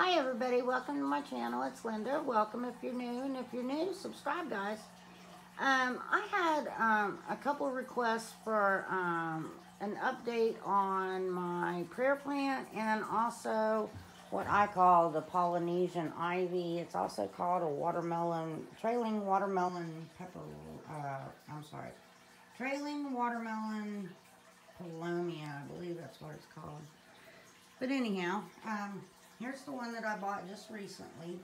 Hi everybody, welcome to my channel. It's Linda. Welcome if you're new, and if you're new, subscribe guys. I had a couple requests for an update on my prayer plant and also what I call the Polynesian ivy. It's also called a watermelon, trailing watermelon pepper, trailing watermelon palomia, I believe that's what it's called. But anyhow, here's the one that I bought just recently.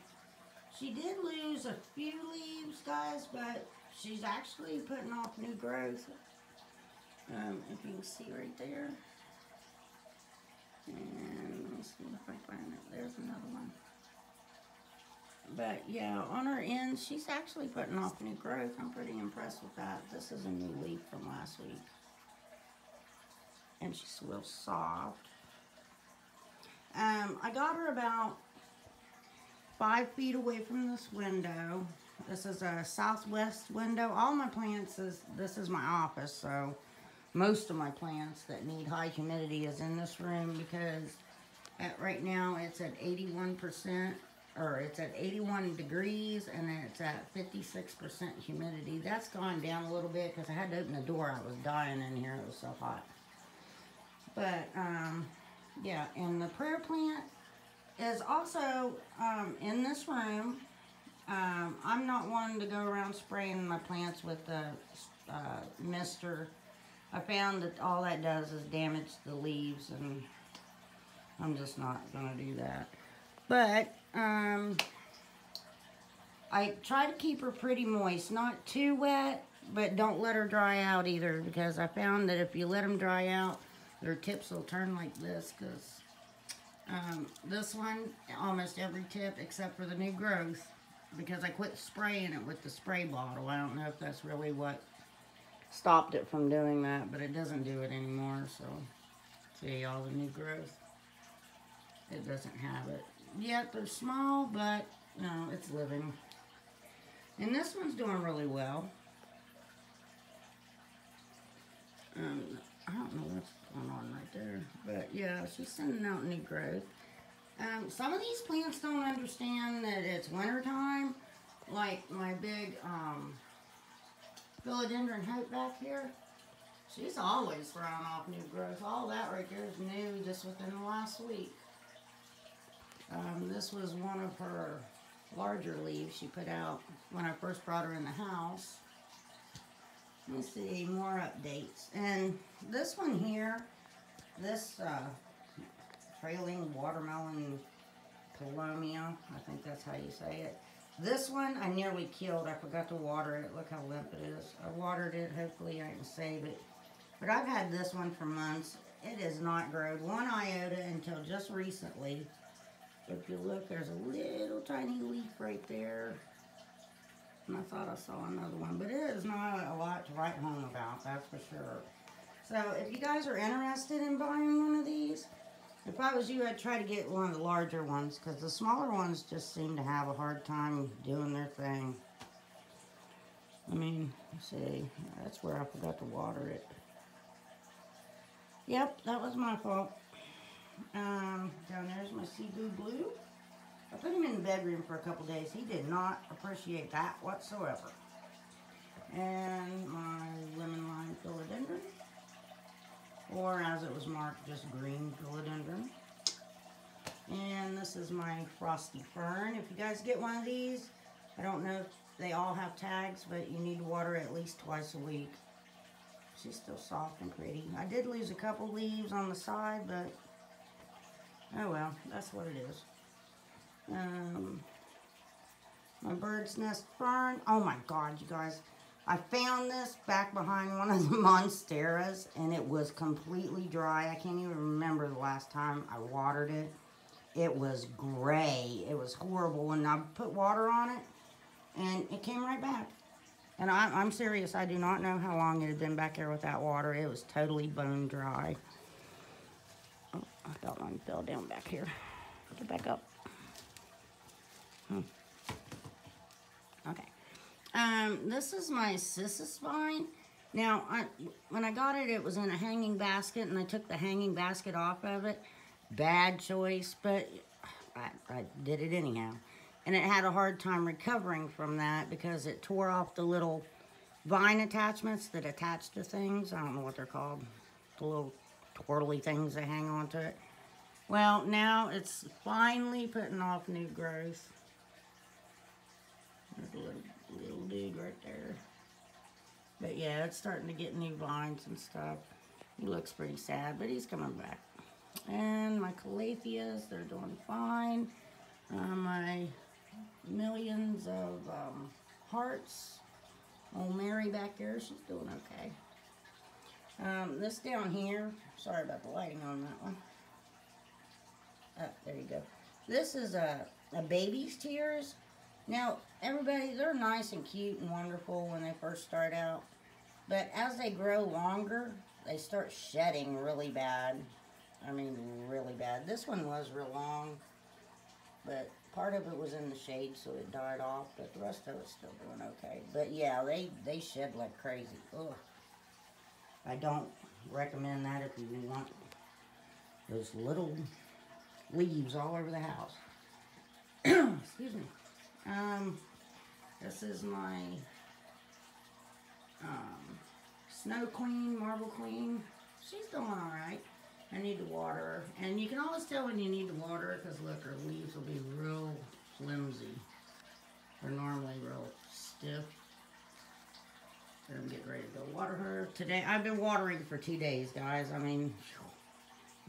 She did lose a few leaves, guys, but she's actually putting off new growth. If you can see right there. And let me see if I find it. There's another one. But yeah, on her end, she's actually putting off new growth. I'm pretty impressed with that. This is a new leaf from last week. And she's real soft. I got her about 5 feet away from this window. This is a southwest window. All my plants this is my office, so most of my plants that need high humidity is in this room because right now it's at 81%, or it's at 81 degrees, and it's at 56% humidity. That's gone down a little bit because I had to open the door. I was dying in here. It was so hot. But, yeah, and the prayer plant is also in this room. I'm not one to go around spraying my plants with the mister. I found that all that does is damage the leaves, and I'm just not going to do that. But I try to keep her pretty moist, not too wet, but don't let her dry out either, because I found that if you let them dry out, their tips will turn like this, because this one, almost every tip except for the new growth, because I quit spraying it with the spray bottle. I don't know if that's really what stopped it from doing that, but it doesn't do it anymore. So, see all the new growth? It doesn't have it. Yet they're small, but no, it's living. And this one's doing really well. I don't know what's going on right there, but yeah, she's sending out new growth. Some of these plants don't understand that it's winter time, like my big philodendron hope back here. She's always throwing off new growth. All that right there is new just within the last week. This was one of her larger leaves she put out when I first brought her in the house. Let's see, more updates. And this one here, this trailing watermelon palomia, I think that's how you say it. This one I nearly killed. I forgot to water it. Look how limp it is. I watered it. Hopefully I can save it. But I've had this one for months. It has not grown one iota until just recently. If you look, there's a little tiny leaf right there. And I thought I saw another one, but it is not a lot to write home about, that's for sure. So if you guys are interested in buying one of these, if I was you, I'd try to get one of the larger ones, because the smaller ones just seem to have a hard time doing their thing. I mean, let's see, that's where I forgot to water it. Yep, that was my fault. Down there's my Cebu Blue. I put him in the bedroom for a couple days. He did not appreciate that whatsoever. And my lemon lime philodendron, or as it was marked, just green philodendron. And this is my frosty fern. If you guys get one of these, I don't know if they all have tags, but you need to water at least twice a week. She's still soft and pretty. I did lose a couple leaves on the side, but oh well, that's what it is. My bird's nest fern. Oh my god, you guys, I found this back behind one of the monsteras, and it was completely dry. I can't even remember the last time I watered it. It was gray. It was horrible. And I put water on it, and it came right back. And I'm serious, I do not know how long it had been back there without water. It was totally bone dry. Oh, I felt one fell down back here. Get back up. Okay. This is my cissus vine. Now, when I got it, it was in a hanging basket, and I took the hanging basket off of it. Bad choice, but I did it anyhow. And it had a hard time recovering from that because it tore off the little vine attachments that attach to things. I don't know what they're called. The little twirly things that hang onto it. Well, now it's finally putting off new growth. There's a little dude right there. But yeah, it's starting to get new vines and stuff. He looks pretty sad, but he's coming back. And my calatheas, they're doing fine. My millions of hearts. Old Mary back there, she's doing okay. This down here, sorry about the lighting on that one. Oh, there you go. This is a baby's tears. Now, everybody, they're nice and cute and wonderful when they first start out. But as they grow longer, they start shedding really bad. I mean, really bad. This one was real long, but part of it was in the shade, so it died off. But the rest of it's still doing okay. But yeah, they shed like crazy. Ugh. I don't recommend that if you want those little leaves all over the house. Excuse me. This is my Snow Queen, Marble Queen. She's doing alright. I need to water her. And you can always tell when you need to water her because look, her leaves will be real flimsy. They're normally real stiff. I'm getting ready to go water her. Today, I've been watering for 2 days, guys. I mean,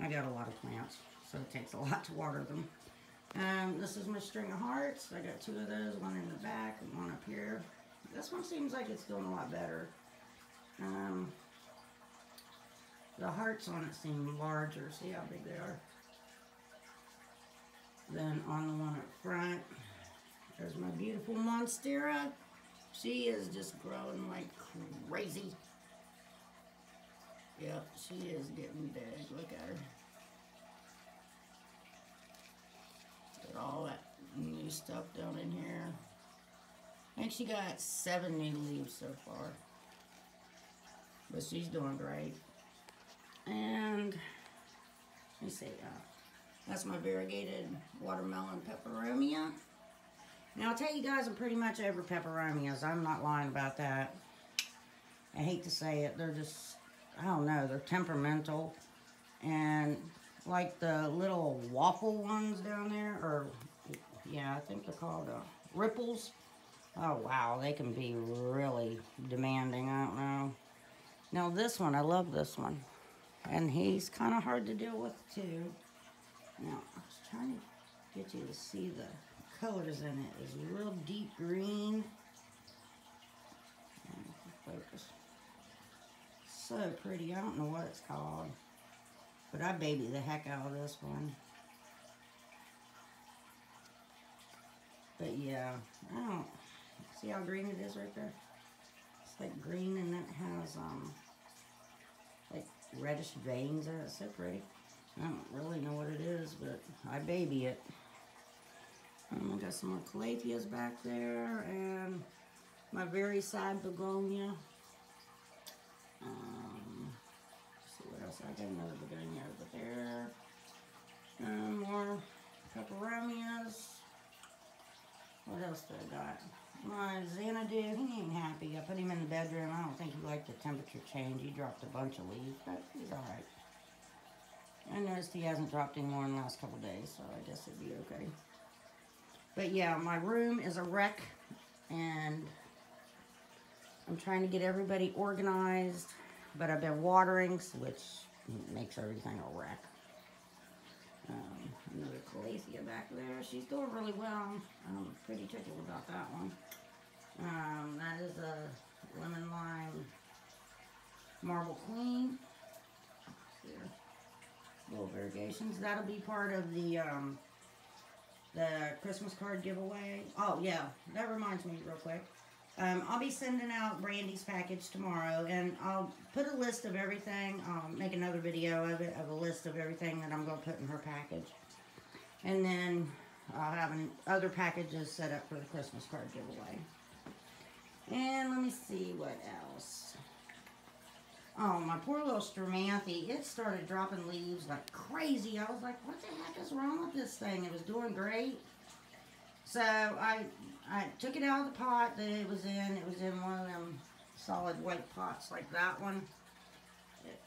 I got a lot of plants, so it takes a lot to water them. This is my string of hearts. I got 2 of those, one in the back and one up here. This one seems like it's doing a lot better. The hearts on it seem larger. See how big they are? Then on the one up front, there's my beautiful Monstera. She is just growing like crazy. Yep, she is getting big. Look at her. Got all that new stuff down in here. I think she got 7 new leaves so far. But she's doing great. And let me see, that's my variegated watermelon peperomia. Now I'll tell you guys, I'm pretty much over peperomias. I'm not lying about that. I hate to say it, they're just, I don't know, they're temperamental. And like the little waffle ones down there, or yeah, I think they're called ripples. Oh wow, they can be really demanding, I don't know. Now this one, I love this one. And he's kind of hard to deal with too. Now, I was trying to get you to see the colors in it. It's real deep green. Focus. So pretty. I don't know what it's called. But I baby the heck out of this one. But yeah, I don't see how green it is right there? It's like green and it has like reddish veins in it. It's so pretty. I don't really know what it is, but I baby it. I got some more calatheas back there, and my very sad begonia. Let's see what else. I got another begonia over there. More peperomias. What else do I got? My Xanadu, he ain't happy. I put him in the bedroom. I don't think he liked the temperature change. He dropped a bunch of leaves, but he's alright. I noticed he hasn't dropped any more in the last couple days, so I guess it'd be okay. But yeah, my room is a wreck, and I'm trying to get everybody organized, but I've been watering, which makes everything a wreck. Another calathea back there. She's doing really well. I'm pretty tickled about that one. That is a lemon lime marble queen. There. Little variegations. That'll be part of the Christmas card giveaway. Oh yeah, that reminds me real quick. I'll be sending out Brandy's package tomorrow, and I'll put a list of everything. I'll make another video of it, of a list of everything that I'm going to put in her package. And then I'll have other packages set up for the Christmas card giveaway. And let me see what else. Oh, my poor little Manthey, it started dropping leaves like crazy. I was like, what the heck is wrong with this thing? It was doing great. So I took it out of the pot that it was in. It was in one of them solid white pots like that one.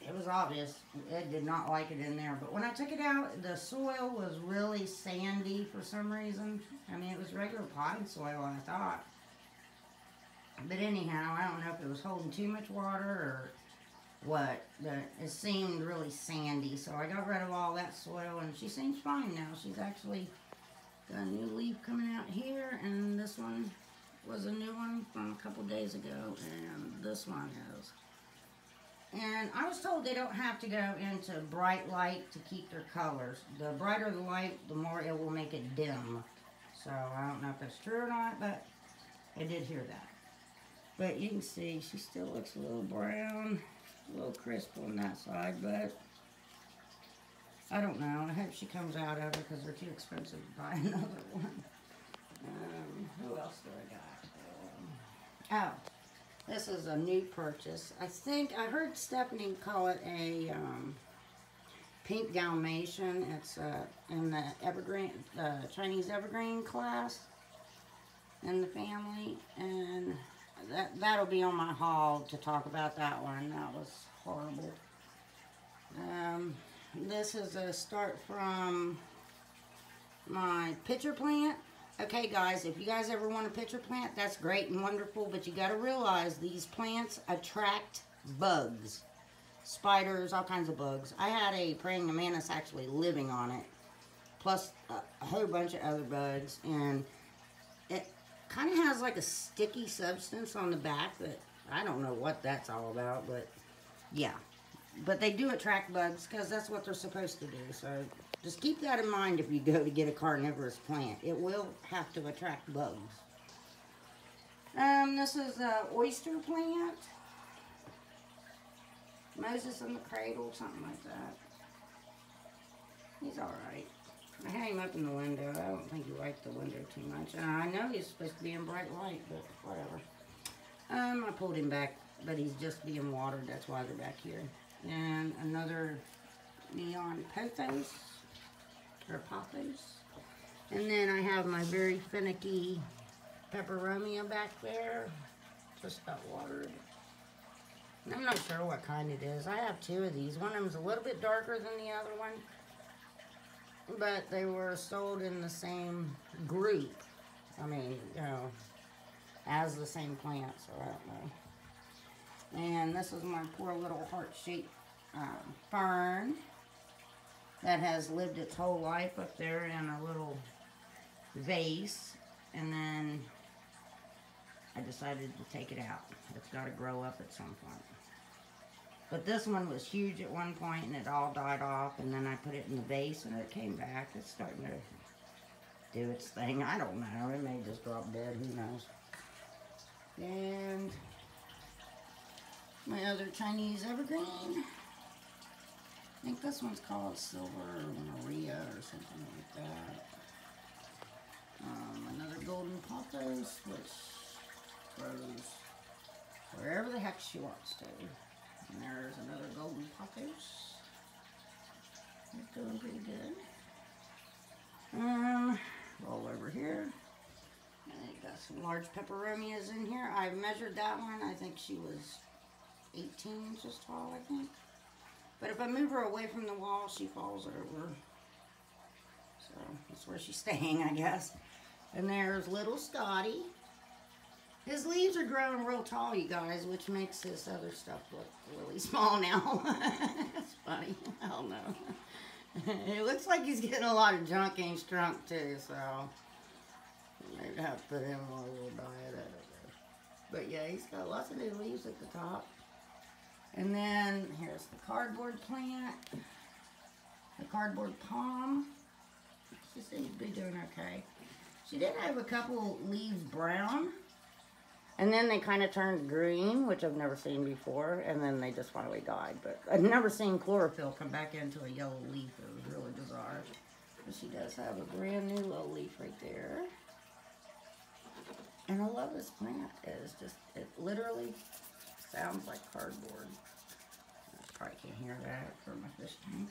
It was obvious it did not like it in there. But when I took it out, the soil was really sandy for some reason. I mean, it was regular potting soil, I thought. But anyhow, I don't know if it was holding too much water or what, but it seemed really sandy. So I got rid of all that soil, and she seems fine now. She's actually got a new leaf coming out here, and this one was a new one from a couple days ago, and this one is. And I was told they don't have to go into bright light to keep their colors. The brighter the light, the more it will make it dim. So I don't know if that's true or not, but I did hear that. But you can see she still looks a little brown, a little crisp on that side, but I don't know. I hope she comes out of it because they're too expensive to buy another one. Who else do I got? Oh. This is a new purchase. I think I heard Stephanie call it a pink Dalmatian. It's in the Evergreen, Chinese Evergreen class in the family, and that'll be on my haul to talk about that one. That was horrible. This is a start from my pitcher plant. Okay, guys, if you guys ever want a pitcher plant, that's great and wonderful, but you got to realize these plants attract bugs, spiders, all kinds of bugs. I had a praying mantis actually living on it, plus a whole bunch of other bugs, and it kind of has like a sticky substance on the back that I don't know what that's all about, but yeah. But they do attract bugs because that's what they're supposed to do, so just keep that in mind if you go to get a carnivorous plant. It will have to attract bugs. This is an oyster plant. Moses in the cradle, something like that. He's alright. I had him up in the window. I don't think he liked the window too much. I know he's supposed to be in bright light, but whatever. I pulled him back, but he's just being watered. That's why they're back here. And another neon pothos. Or pothos. And then I have my very finicky peperomia back there. Just got watered. And I'm not sure what kind it is. I have two of these. One of them's a little bit darker than the other one. But they were sold in the same group. I mean, you know, as the same plant, so I don't know. And this is my poor little heart-shaped fern that has lived its whole life up there in a little vase. And then I decided to take it out. It's got to grow up at some point. But this one was huge at one point and it all died off, and then I put it in the vase and it came back. It's starting to do its thing. I don't know. It may just drop dead. Who knows? And my other Chinese evergreen. I think this one's called Silver Maria or something like that. Another golden pothos, which grows wherever the heck she wants to. And there's another golden pothos. It's doing pretty good. Roll over here. I got some large peperomias in here. I measured that one. I think she was 18 inches tall, I think. But if I move her away from the wall, she falls over. So that's where she's staying, I guess. And there's little Scotty. His leaves are growing real tall, you guys, which makes his other stuff look really small now. That's funny. I don't know. It looks like he's getting a lot of junk and he's shrunk too, so maybe have to put him on a little diet. I don't know. But yeah, he's got lots of new leaves at the top. And then here's the cardboard plant, the cardboard palm. She seems to be doing okay. She did have a couple leaves brown, and then they kind of turned green, which I've never seen before, and then they just finally died. But I've never seen chlorophyll come back into a yellow leaf. It was really bizarre. But she does have a brand new little leaf right there. And I love this plant. It literally sounds like cardboard. probably can't hear that for my fish tank.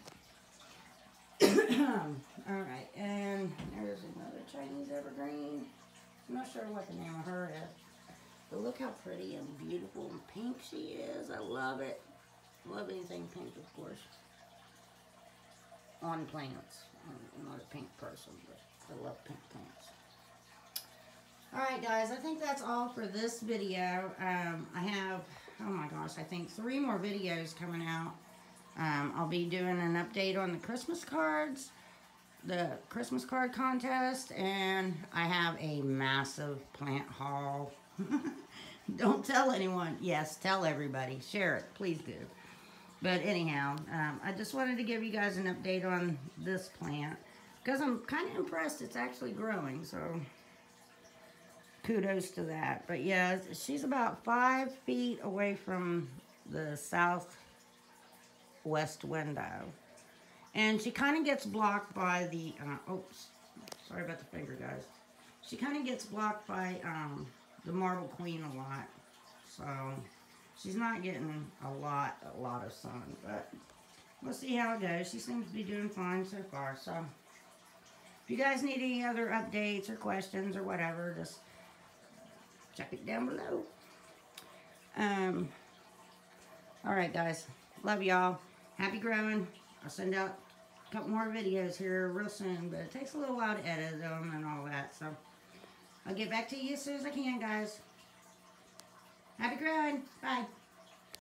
Alright, and there's another Chinese evergreen. I'm not sure what the name of her is. But look how pretty and beautiful and pink she is. I love it. Love anything pink, of course. On plants. I'm not a pink person, but I love pink plants. Alright guys, I think that's all for this video. I have, oh my gosh, I think 3 more videos coming out. I'll be doing an update on the Christmas cards, the Christmas card contest, and I have a massive plant haul. Don't tell anyone. Yes, tell everybody. Share it. Please do. But anyhow, I just wanted to give you guys an update on this plant because I'm kind of impressed it's actually growing, so kudos to that. But yeah, she's about 5 feet away from the southwest window. And she kind of gets blocked by the, oops, sorry about the finger, guys. She kind of gets blocked by the Marble Queen a lot. So she's not getting a lot of sun, but we'll see how it goes. She seems to be doing fine so far. So if you guys need any other updates or questions or whatever, just check it down below. Alright guys, love y'all. Happy growing. I'll send out a couple more videos here real soon, but it takes a little while to edit them and all that, so I'll get back to you as soon as I can, guys. Happy growing. Bye.